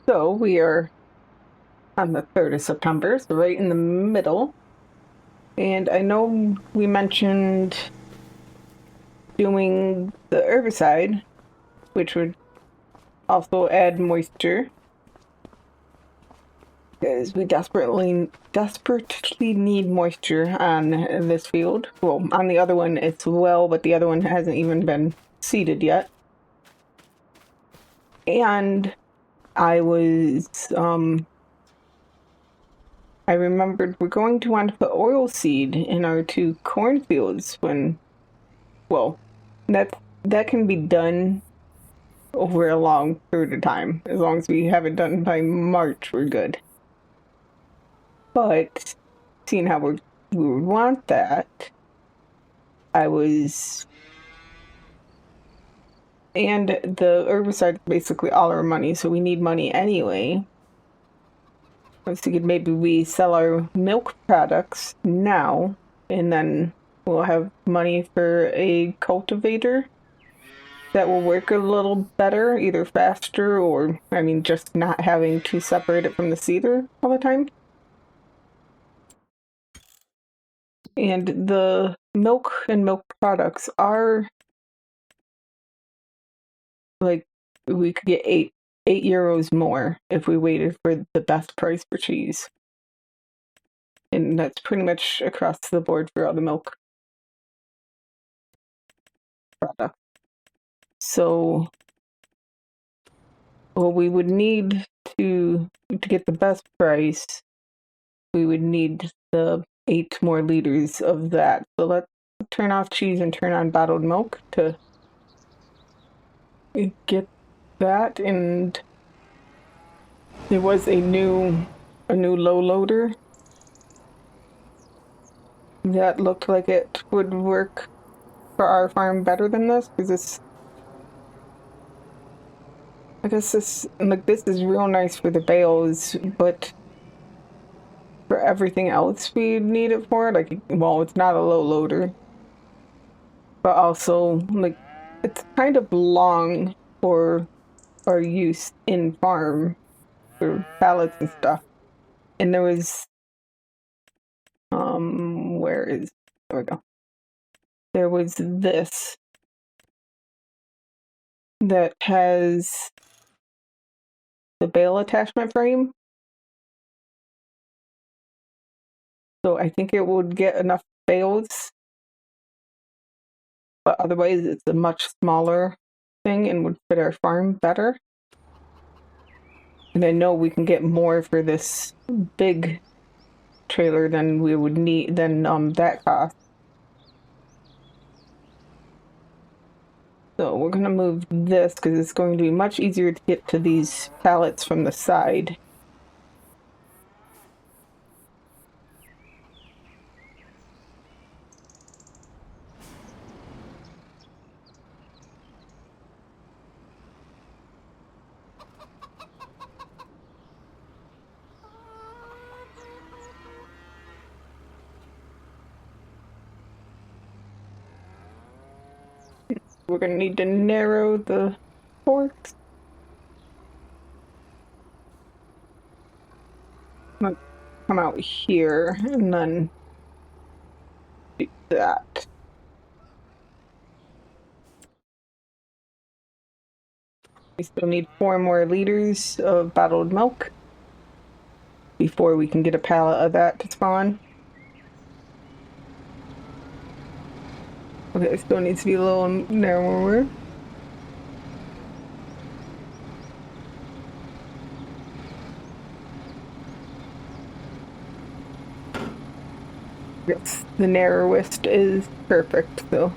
So we are on the 3rd of September, so right in the middle. And I know we mentioned doing the herbicide, which would also add moisture, because we desperately need moisture on this field. Well, on the other one as well, but the other one hasn't even been seeded yet. And I remembered we're going to want to put oilseed in our 2 cornfields well, that can be done over a long period of time. As long as we have it done by March, we're good. But seeing how we would want that, and the herbicide is basically all our money, so we need money anyway. I was thinking maybe we sell our milk products now, and then we'll have money for a cultivator that will work a little better, either faster or, just not having to separate it from the seeder all the time. And the milk and milk products are like, we could get eight euros more if we waited for the best price for cheese. And that's pretty much across the board for all the milk products. So, well, we would need to get the best price, we would need the 8 more liters of that. So let's turn off cheese and turn on bottled milk to get that. And there was a new low loader that looked like it would work for our farm better than this, because this is real nice for the bales, but for everything else we need it for, it's not a low loader, but also it's kind of long for our use in farm for pallets and stuff. And there was there we go. There was this that has the bale attachment frame. So I think it would get enough bales, but otherwise it's a much smaller thing and would fit our farm better. And I know we can get more for this big trailer than we would need, that cost. So we're going to move this because it's going to be much easier to get to these pallets from the side. We're going to need to narrow the forks. Come out here and then do that. We still need 4 more liters of bottled milk before we can get a pallet of that to spawn. Okay, it still needs to be a little narrower. Yes, the narrowest is perfect, though.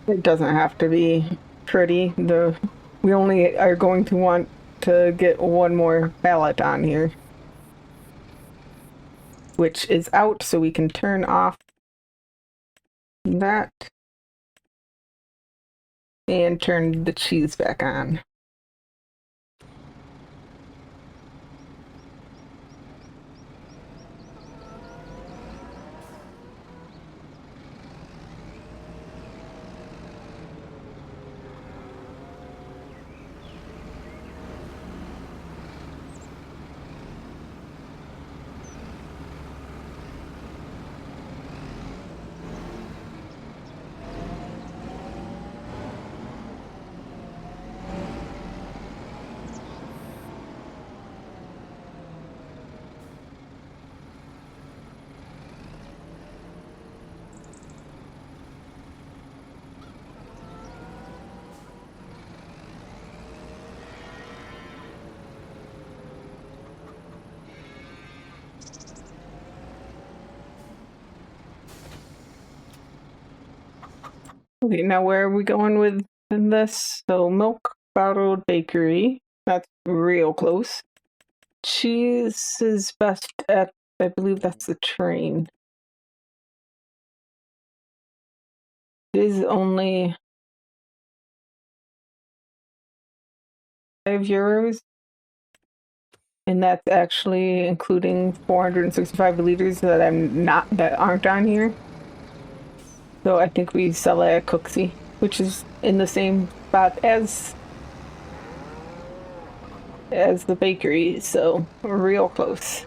It doesn't have to be pretty. We only are going to want to get one more pallet on here, which is out, so we can turn off that and turn the cheese back on. Okay, now where are we going with this? So milk bottled bakery. That's real close. Cheese is best at, I believe that's the train. It is only €5, and that's actually including 465 liters that aren't on here. So I think we sell it at Cooksey, which is in the same spot as the bakery, so real close.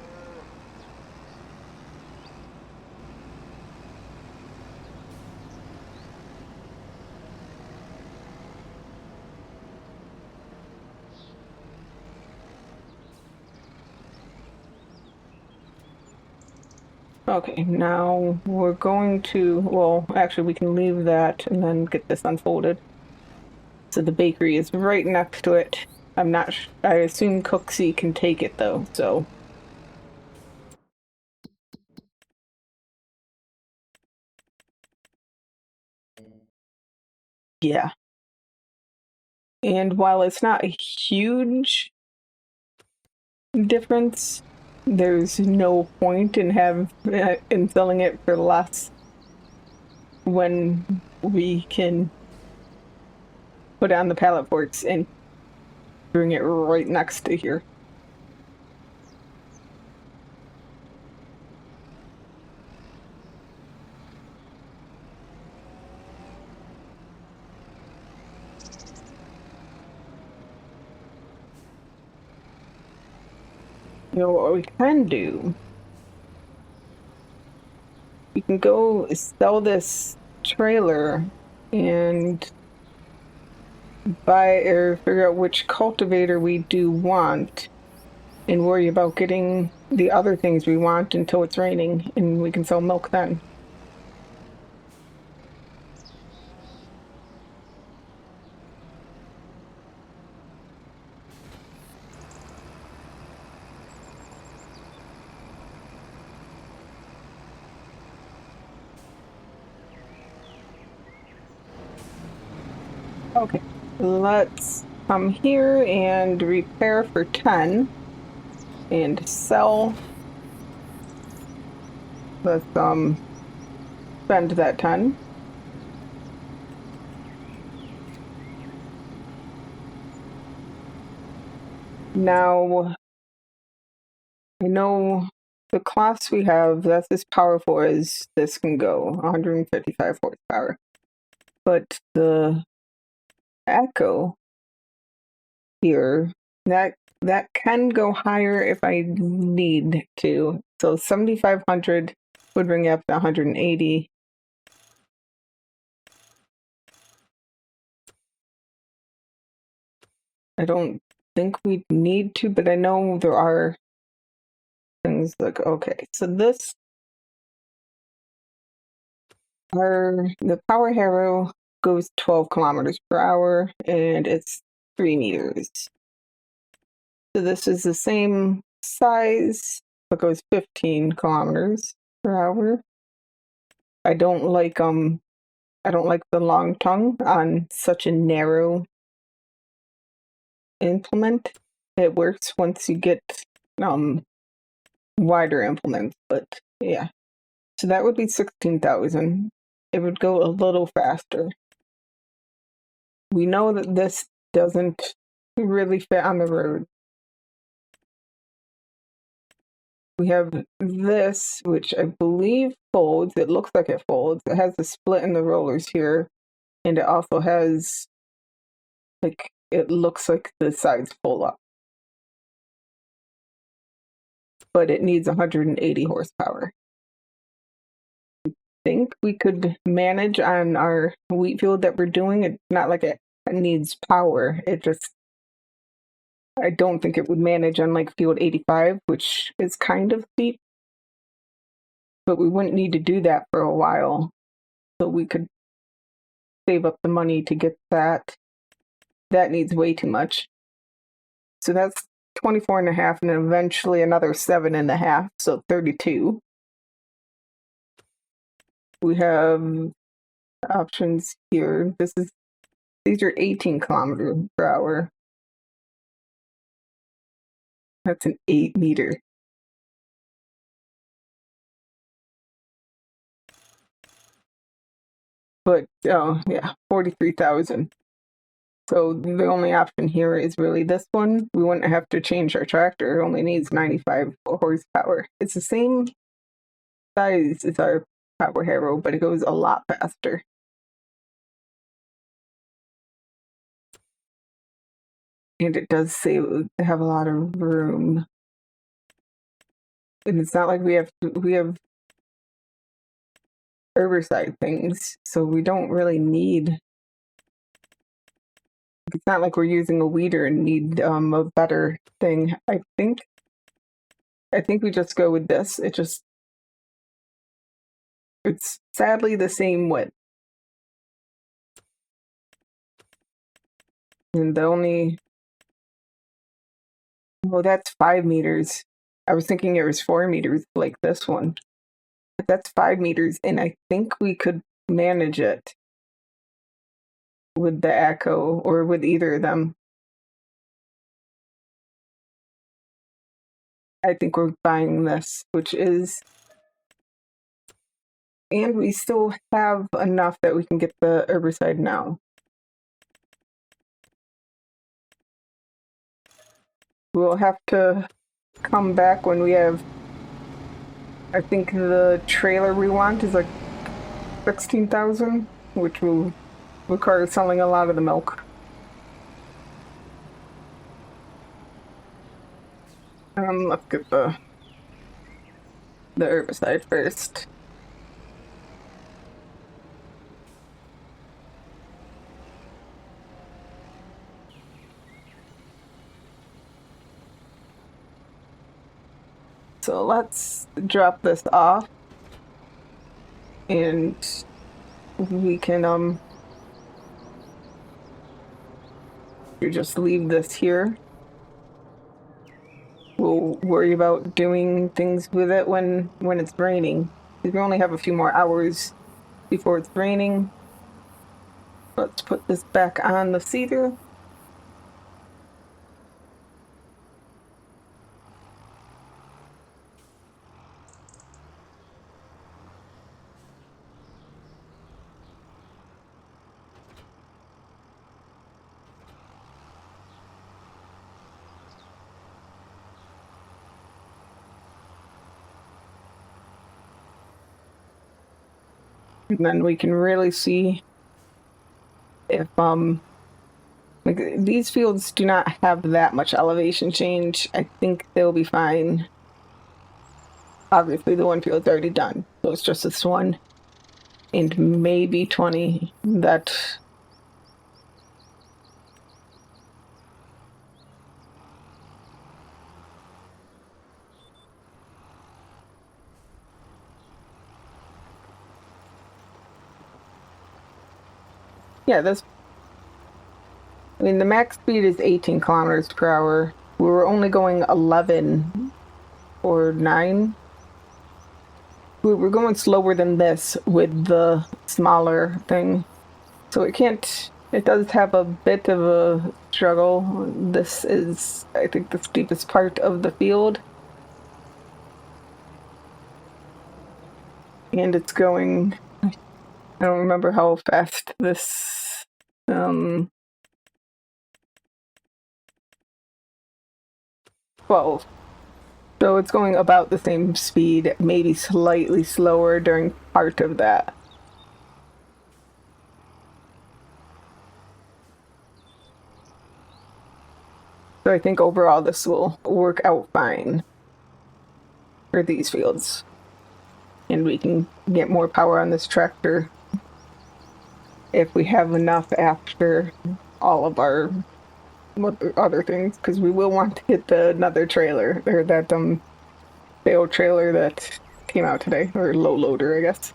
Okay, now we're going to, well, actually we can leave that and then get this unfolded. So the bakery is right next to it. I assume Cooksey can take it though, so. Yeah. And while it's not a huge difference, there's no point in selling it for less when we can put on the pallet forks and bring it right next to here. You know what we can do? We can go sell this trailer and buy or figure out which cultivator we do want and worry about getting the other things we want until it's raining and we can sell milk then. Okay, let's come here and repair for 10 and sell. Let's spend that 10. Now, I know the class we have that's as powerful as this can go, 155 horsepower. But the Echo here, that can go higher if I need to. So 7,500 would bring it up to 180. I don't think we need to, but I know there are things like, okay, so the Power Harrow goes 12 kilometers per hour and it's 3 meters. So this is the same size, but goes 15 kilometers per hour. I don't like I don't like the long tongue on such a narrow implement. It works once you get wider implements, but yeah. So that would be 16,000. It would go a little faster. We know that this doesn't really fit on the road. We have this, which I believe folds. It looks like it folds. It has a split in the rollers here, and it also has, like, it looks like the sides pull up. But it needs 180 horsepower. I think we could manage on our wheat field that we're doing. It's not like it needs power. It just, I don't think it would manage on like field 85, which is kind of steep. But we wouldn't need to do that for a while. So we could save up the money to get that. That needs way too much. So that's 24.5, and then eventually another 7.5, so 32. We have options here. These are 18 kilometers per hour. That's an 8 meter. But oh yeah, 43,000. So the only option here is really this one. We wouldn't have to change our tractor. It only needs 95 horsepower. It's the same size as our power harrow, but it goes a lot faster. And it does have a lot of room. And it's not like we have herbicide things, so we don't really need. It's not like we're using a weeder and need a better thing. I think we just go with this. It's sadly the same width. And the only, well, that's 5 meters. I was thinking it was 4 meters like this one. But that's 5 meters, and I think we could manage it with the Echo or with either of them. I think we're buying this, which is, and we still have enough that we can get the herbicide now. We'll have to come back when we have, I think the trailer we want is like 16,000, which will require selling a lot of the milk. Let's get the herbicide first. So let's drop this off, and we can you just leave this here. We'll worry about doing things with it when it's raining. We only have a few more hours before it's raining. Let's put this back on the seeder. And then we can really see if like these fields do not have that much elevation change. I think they'll be fine. Obviously the one field's already done, so it's just this one and maybe 20 that. Yeah, I mean, the max speed is 18 kilometers per hour. We were only going 11 or 9. We were going slower than this with the smaller thing. So it can't, it does have a bit of a struggle. This is, I think, the steepest part of the field. And it's going, I don't remember how fast this, 12. So it's going about the same speed, maybe slightly slower during part of that. So I think overall this will work out fine for these fields. And we can get more power on this tractor if we have enough after all of our other things, because we will want to get another trailer, or that bale trailer that came out today, or low loader, I guess.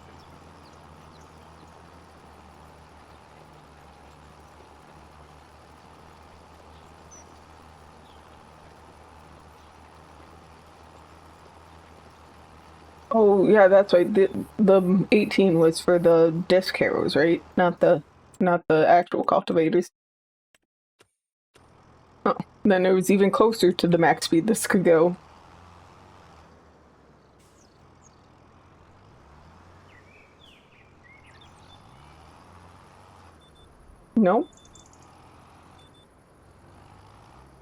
Oh yeah, that's right. The 18 was for the disc harrows, right? Not the actual cultivators. Oh, then it was even closer to the max speed this could go. No,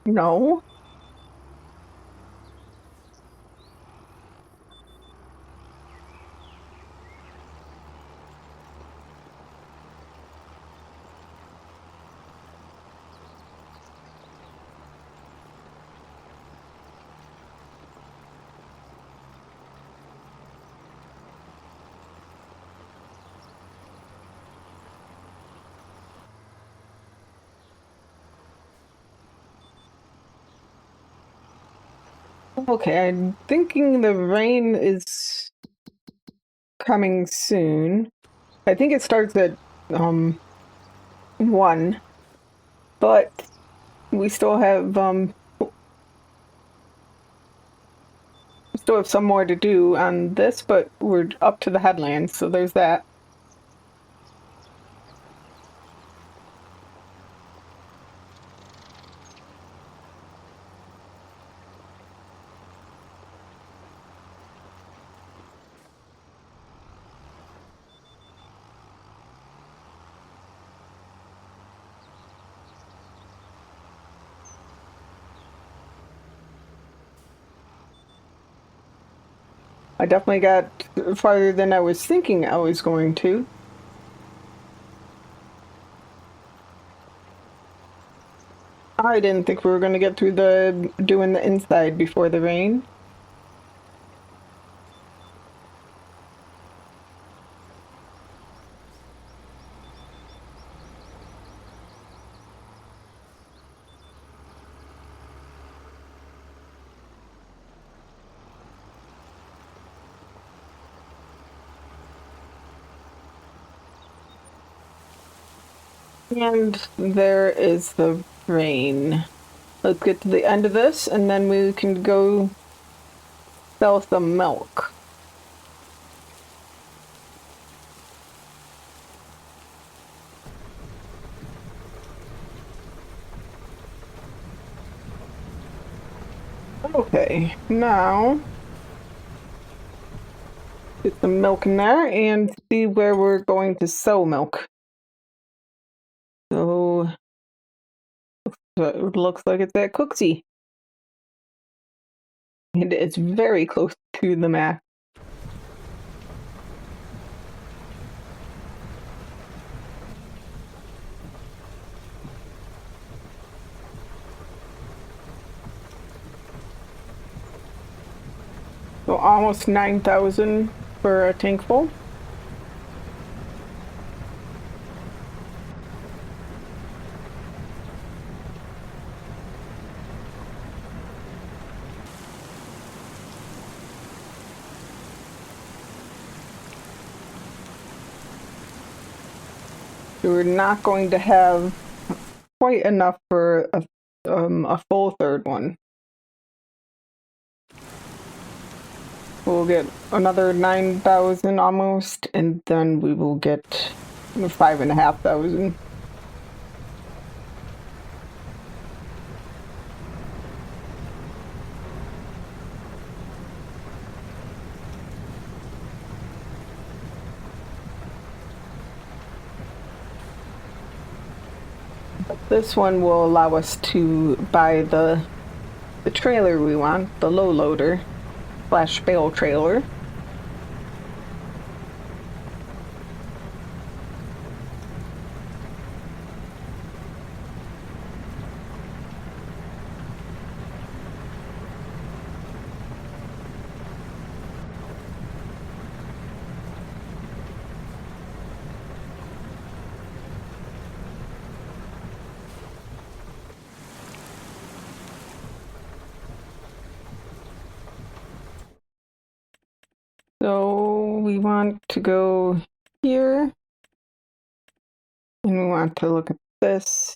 no. Okay, I'm thinking the rain is coming soon. I think it starts at 1, but we still have some more to do on this, but we're up to the headlands, so there's that. I definitely got farther than I was thinking I was going to. I didn't think we were going to get through doing the inside before the rain. And there is the rain. Let's get to the end of this, and then we can go sell some milk. Okay, now get some milk in there and see where we're going to sell milk. So it looks like it's at Cooksey. And it's very close to the map. So almost 9,000 for a tank full. So we're not going to have quite enough for a full third one. We'll get another 9,000 almost, and then we will get 5,500. This one will allow us to buy the trailer we want, the low loader / bale trailer. So we want to go here, and we want to look at this.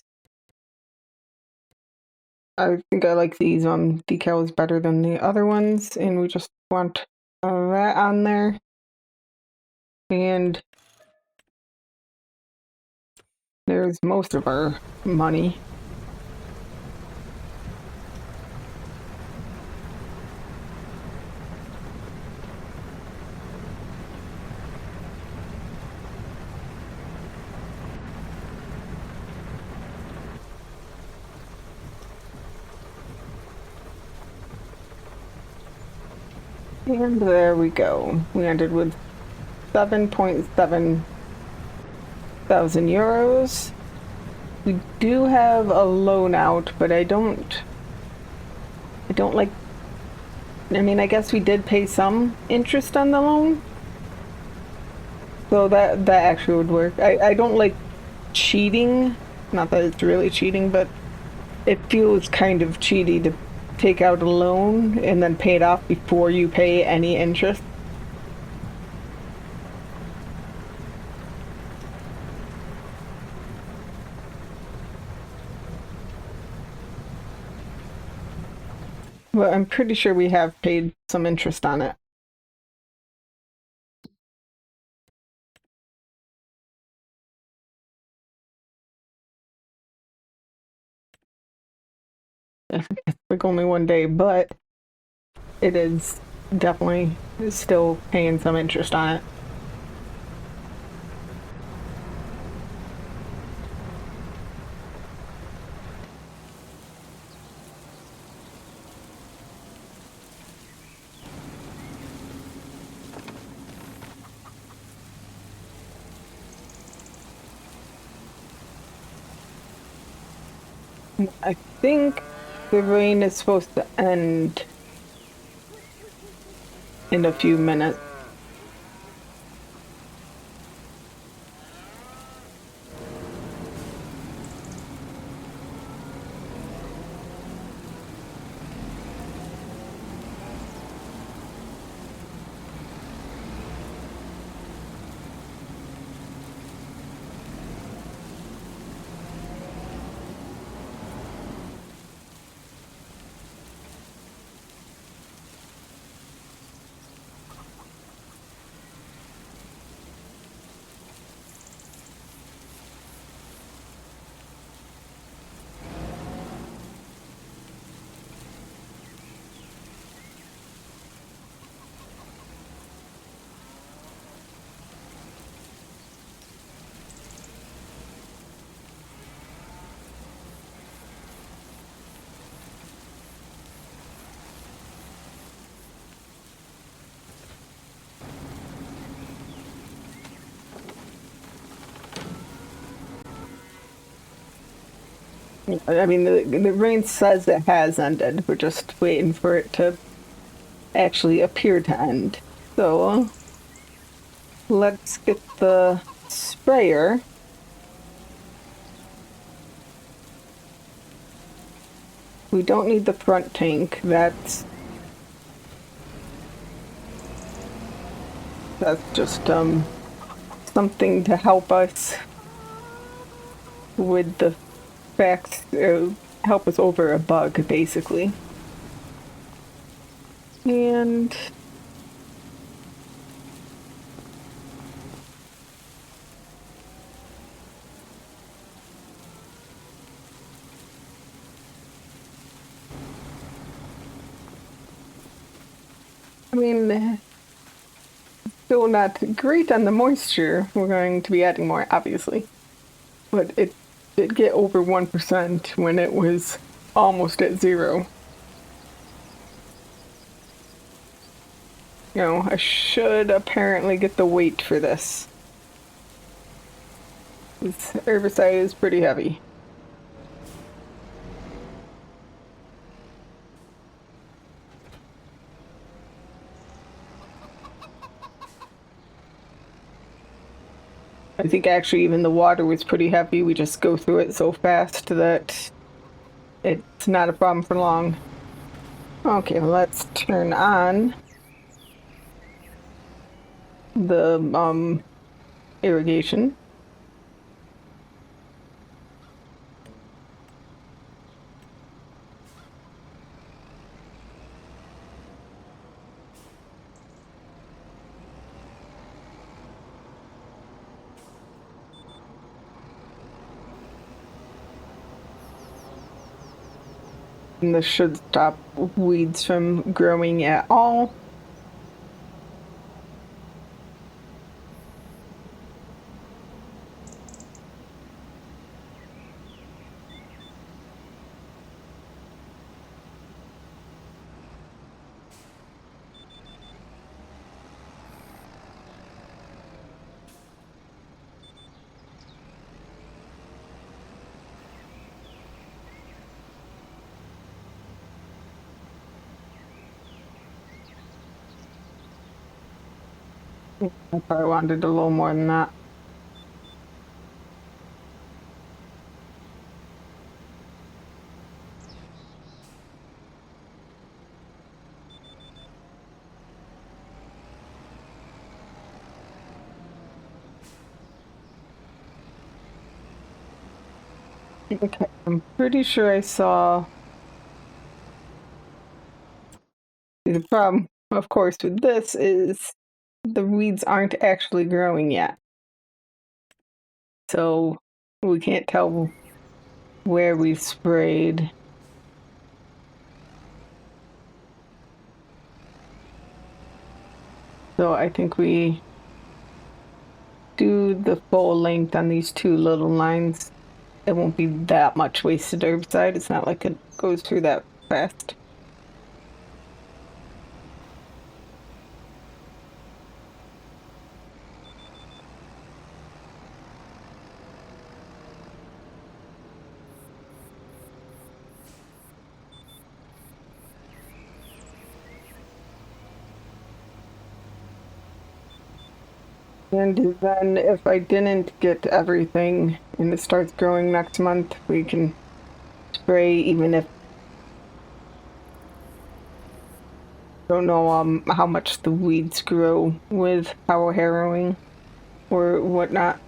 I think I like these decals better than the other ones, and we just want that on there. And there's most of our money. And there we go. We ended with 7.7 thousand euros. We do have a loan out, but I don't like. I mean, I guess we did pay some interest on the loan, so that actually would work. I don't like cheating. Not that it's really cheating, but it feels kind of cheaty to take out a loan and then pay it off before you pay any interest. But I'm pretty sure we have paid some interest on it. It's like only one day, but it is definitely still paying some interest on it. I think the rain is supposed to end in a few minutes. I mean, the rain says it has ended. We're just waiting for it to actually appear to end. So let's get the sprayer. We don't need the front tank. That's just something to help us with the facts, help us over a bug, basically. And I mean, still not great on the moisture. We're going to be adding more, obviously. But it did get over 1% when it was almost at 0. You know, I should apparently get the weight for this. This herbicide is pretty heavy. I think actually even the water was pretty heavy. We just go through it so fast that it's not a problem for long. Okay, let's turn on the irrigation. And this should stop weeds from growing at all. I probably wanted a little more than that. Okay, I'm pretty sure I saw the problem, of course, with this is the weeds aren't actually growing yet. So we can't tell where we've sprayed. So I think we do the full length on these two little lines. It won't be that much wasted herbicide. It's not like it goes through that fast. And then if I didn't get everything and it starts growing next month, we can spray even if don't know how much the weeds grow with power harrowing or whatnot.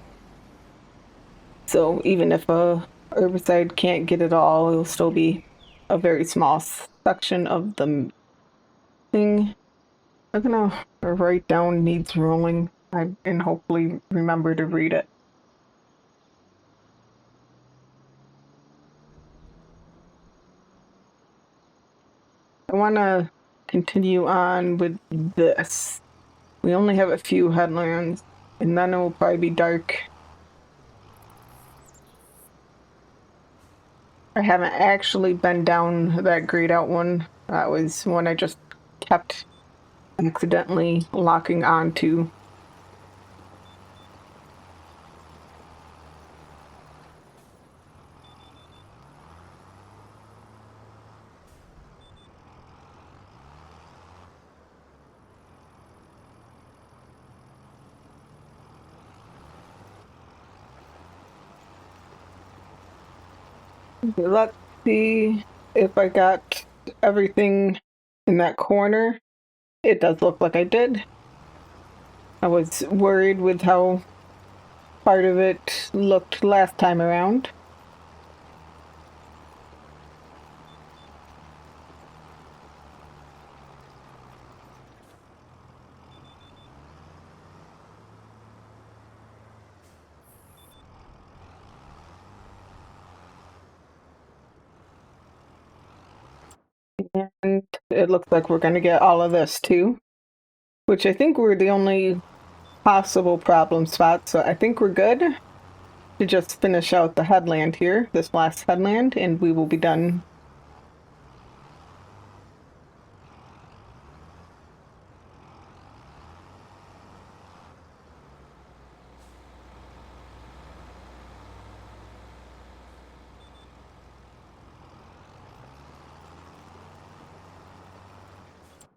So even if a herbicide can't get it all, it'll still be a very small section of the thing. I'm gonna write down needs rolling and hopefully remember to read it. I want to continue on with this. We only have a few headlands, and then it will probably be dark. I haven't actually been down that grayed out one. That was one I just kept accidentally locking onto. Let's see if I got everything in that corner. It does look like I did. I was worried with how part of it looked last time around. And it looks like we're going to get all of this too. which I think were the only possible problem spots. So I think we're good to just finish out the headland here, this last headland, and we will be done.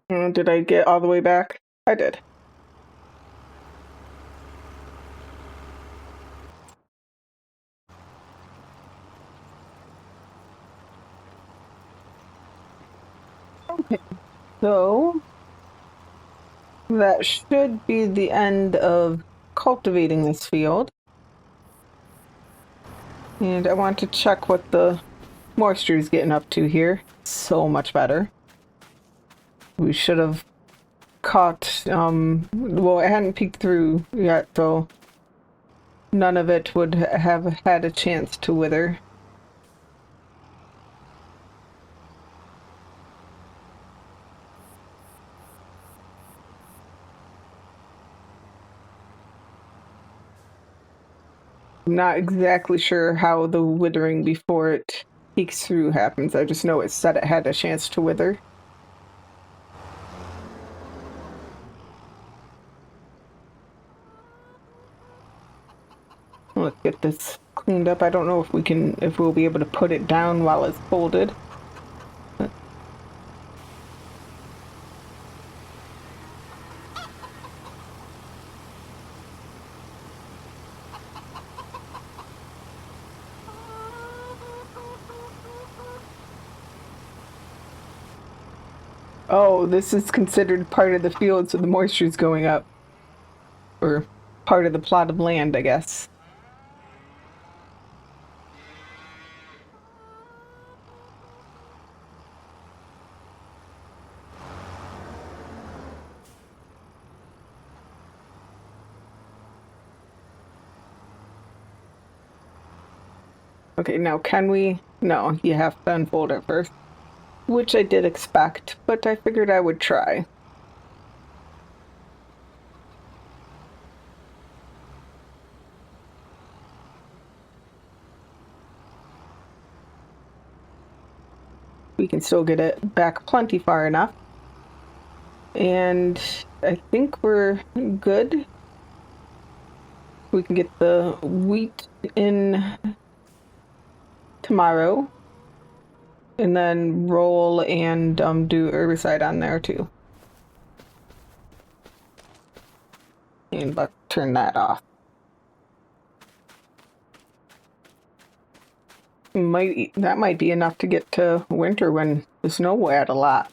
Did I get all the way back? I did. Okay, so that should be the end of cultivating this field. And I want to check what the moisture is getting up to here. So much better. We should have caught, well, it hadn't peeked through yet, so none of it would have had a chance to wither. I'm not exactly sure how the withering before it peeks through happens. I just know it said it had a chance to wither. Let's get this cleaned up. I don't know if we'll be able to put it down while it's folded. Oh, this is considered part of the field, so the moisture is going up. Or part of the plot of land, I guess. Okay, now can we? No, you have to unfold it first. Which I did expect, but I figured I would try. We can still get it back plenty far enough. And I think we're good. We can get the wheat in tomorrow. And then roll and do herbicide on there too. And let's turn that off. That might be enough to get to winter when the snow will add a lot.